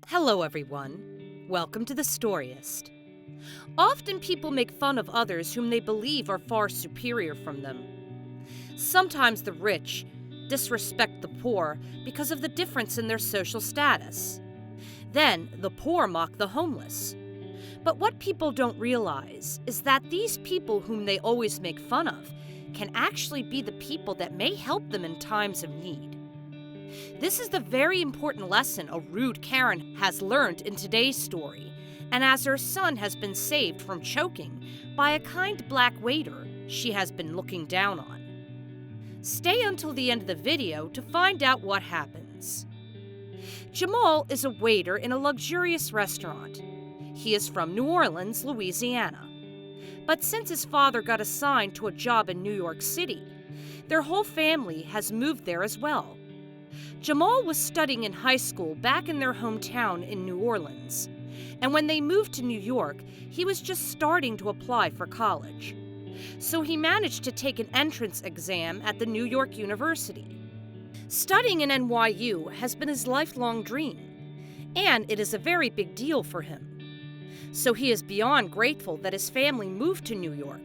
Hello, everyone. Welcome to the Storyist. Often people make fun of others whom they believe are far superior from them. Sometimes the rich disrespect the poor because of the difference in their social status. Then the poor mock the homeless. But what people don't realize is that these people whom they always make fun of can actually be the people that may help them in times of need. This is the very important lesson a rude Karen has learned in today's story, and as her son has been saved from choking by a kind black waiter she has been looking down on. Stay until the end of the video to find out what happens. Jamal is a waiter in a luxurious restaurant. He is from New Orleans, Louisiana. But since his father got assigned to a job in New York City, their whole family has moved there as well. Jamal was studying in high school back in their hometown in New Orleans, and when they moved to New York, he was just starting to apply for college. So he managed to take an entrance exam at the New York University. Studying in NYU has been his lifelong dream, and it is a very big deal for him. So he is beyond grateful that his family moved to New York.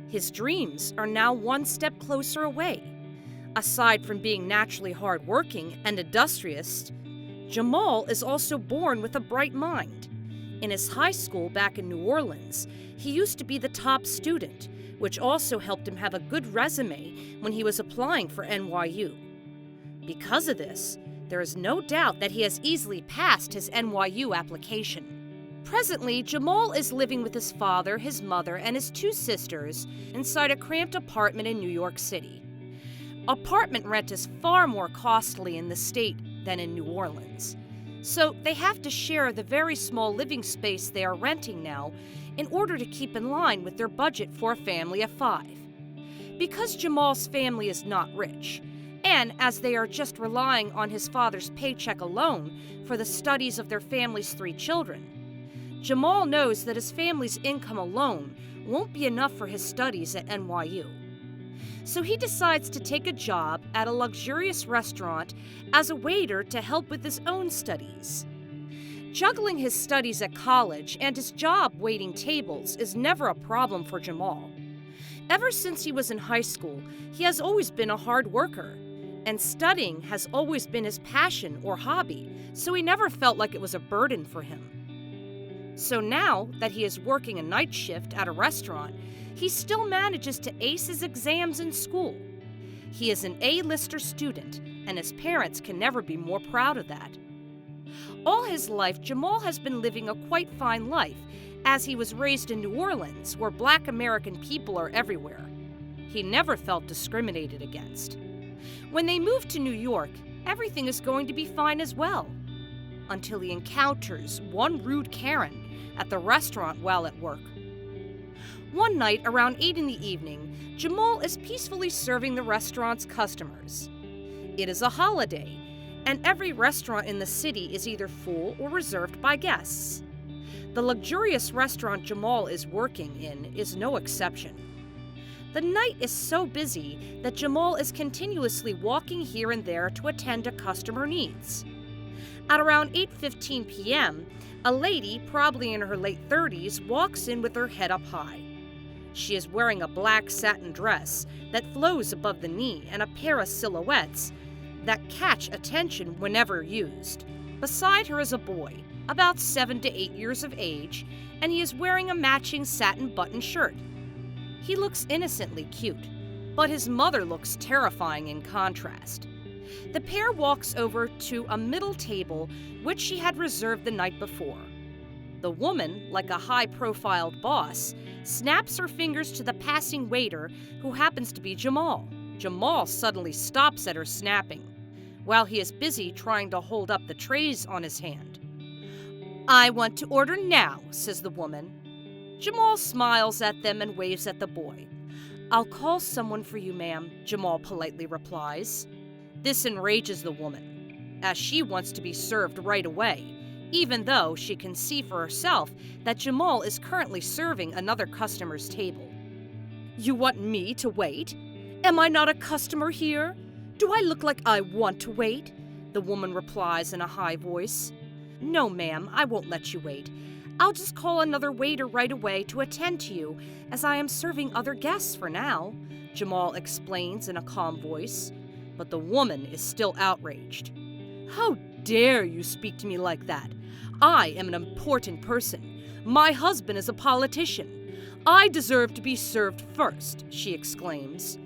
His dreams are now one step closer away. Aside from being naturally hardworking and industrious, Jamal is also born with a bright mind. In his high school back in New Orleans, he used to be the top student, which also helped him have a good resume when he was applying for NYU. Because of this, there is no doubt that he has easily passed his NYU application. Presently, Jamal is living with his father, his mother, and his two sisters inside a cramped apartment in New York City. Apartment rent is far more costly in the state than in New Orleans, so they have to share the very small living space they are renting now in order to keep in line with their budget for a family of 5. Because Jamal's family is not rich, and as they are just relying on his father's paycheck alone for the studies of their family's 3 children, Jamal knows that his family's income alone won't be enough for his studies at NYU. So he decides to take a job at a luxurious restaurant as a waiter to help with his own studies. Juggling his studies at college and his job waiting tables is never a problem for Jamal. Ever since he was in high school, he has always been a hard worker, and studying has always been his passion or hobby, so he never felt like it was a burden for him. So now that he is working a night shift at a restaurant, he still manages to ace his exams in school. He is an A-lister student, and his parents can never be more proud of that. All his life, Jamal has been living a quite fine life, as he was raised in New Orleans, where Black American people are everywhere. He never felt discriminated against. When they move to New York, everything is going to be fine as well, until he encounters one rude Karen at the restaurant while at work. One night, around 8 in the evening, Jamal is peacefully serving the restaurant's customers. It is a holiday, and every restaurant in the city is either full or reserved by guests. The luxurious restaurant Jamal is working in is no exception. The night is so busy that Jamal is continuously walking here and there to attend to customer needs. At around 8:15 p.m., a lady, probably in her late 30s, walks in with her head up high. She is wearing a black satin dress that flows above the knee and a pair of silhouettes that catch attention whenever used. Beside her is a boy, about 7 to 8 years of age, and he is wearing a matching satin button shirt. He looks innocently cute, but his mother looks terrifying in contrast. The pair walks over to a middle table which she had reserved the night before. The woman, like a high-profiled boss, snaps her fingers to the passing waiter who happens to be Jamal. Jamal suddenly stops at her snapping, while he is busy trying to hold up the trays on his hand. "I want to order now," says the woman. Jamal smiles at them and waves at the boy. "I'll call someone for you, ma'am," Jamal politely replies. This enrages the woman, as she wants to be served right away, even though she can see for herself that Jamal is currently serving another customer's table. "You want me to wait? Am I not a customer here? Do I look like I want to wait?" the woman replies in a high voice. "No, ma'am, I won't let you wait. I'll just call another waiter right away to attend to you, as I am serving other guests for now," Jamal explains in a calm voice. But the woman is still outraged. "How dare you speak to me like that? I am an important person. My husband is a politician. I deserve to be served first," she exclaims.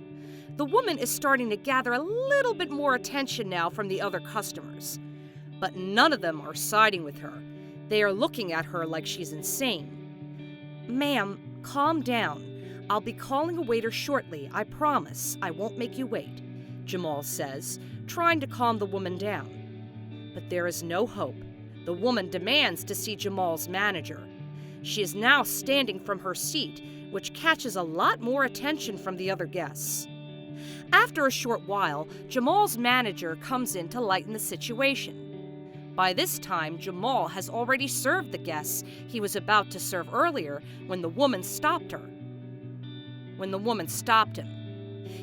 The woman is starting to gather a little bit more attention now from the other customers. But none of them are siding with her. They are looking at her like she's insane. "Ma'am, calm down. I'll be calling a waiter shortly, I promise. I won't make you wait," Jamal says, trying to calm the woman down. But there is no hope. The woman demands to see Jamal's manager. She is now standing from her seat, which catches a lot more attention from the other guests. After a short while, Jamal's manager comes in to lighten the situation. By this time, Jamal has already served the guests he was about to serve earlier when the woman stopped her.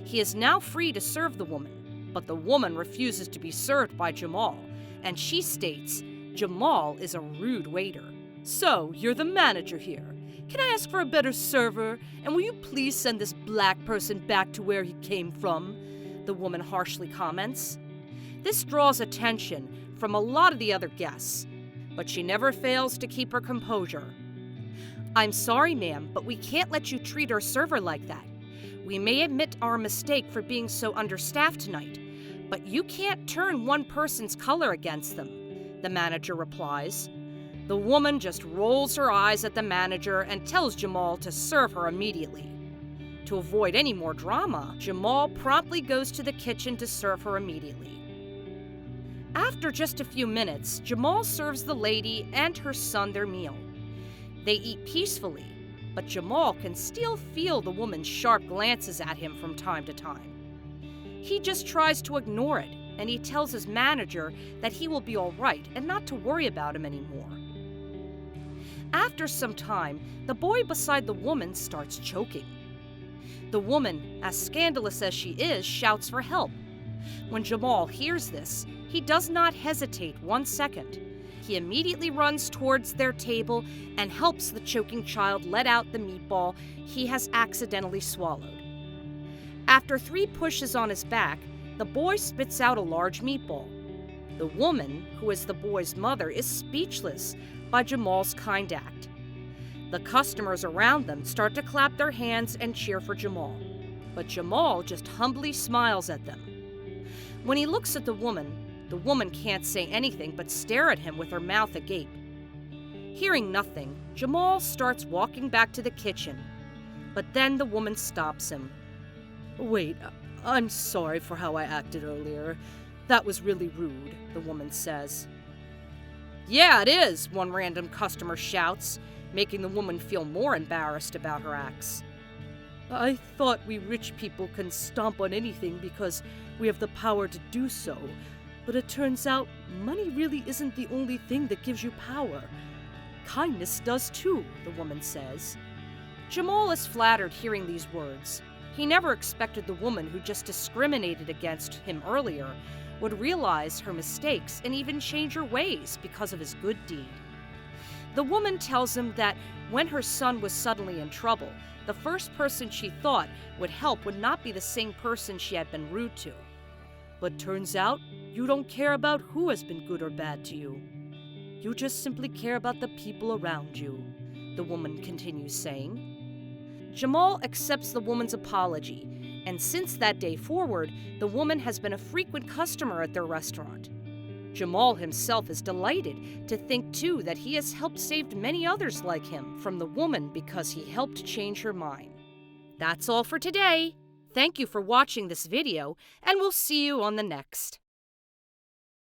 He is now free to serve the woman, but the woman refuses to be served by Jamal, and she states Jamal is a rude waiter. "So, you're the manager here. Can I ask for a better server, and will you please send this black person back to where he came from?" the woman harshly comments. This draws attention from a lot of the other guests, but she never fails to keep her composure. "I'm sorry, ma'am, but we can't let you treat our server like that. We may admit our mistake for being so understaffed tonight, but you can't turn one person's color against them," the manager replies. The woman just rolls her eyes at the manager and tells Jamal to serve her immediately. To avoid any more drama, Jamal promptly goes to the kitchen to serve her immediately. After just a few minutes, Jamal serves the lady and her son their meal. They eat peacefully, but Jamal can still feel the woman's sharp glances at him from time to time. He just tries to ignore it, and he tells his manager that he will be all right and not to worry about him anymore. After some time, the boy beside the woman starts choking. The woman, as scandalous as she is, shouts for help. When Jamal hears this, he does not hesitate 1 second. He immediately runs towards their table and helps the choking child let out the meatball he has accidentally swallowed. After 3 pushes on his back, the boy spits out a large meatball. The woman, who is the boy's mother, is speechless by Jamal's kind act. The customers around them start to clap their hands and cheer for Jamal, but Jamal just humbly smiles at them. When he looks at the woman can't say anything but stare at him with her mouth agape. Hearing nothing, Jamal starts walking back to the kitchen, but then the woman stops him. "Wait, I'm sorry for how I acted earlier. That was really rude," the woman says. "Yeah, it is," one random customer shouts, making the woman feel more embarrassed about her acts. "I thought we rich people can stomp on anything because we have the power to do so, but it turns out money really isn't the only thing that gives you power. Kindness does too," the woman says. Jamal is flattered hearing these words. He never expected the woman who just discriminated against him earlier would realize her mistakes and even change her ways because of his good deed. The woman tells him that when her son was suddenly in trouble, the first person she thought would help would not be the same person she had been rude to. "But turns out, you don't care about who has been good or bad to you. You just simply care about the people around you," the woman continues saying. Jamal accepts the woman's apology, and since that day forward, the woman has been a frequent customer at their restaurant. Jamal himself is delighted to think, too, that he has helped save many others like him from the woman because he helped change her mind. That's all for today. Thank you for watching this video, and we'll see you on the next.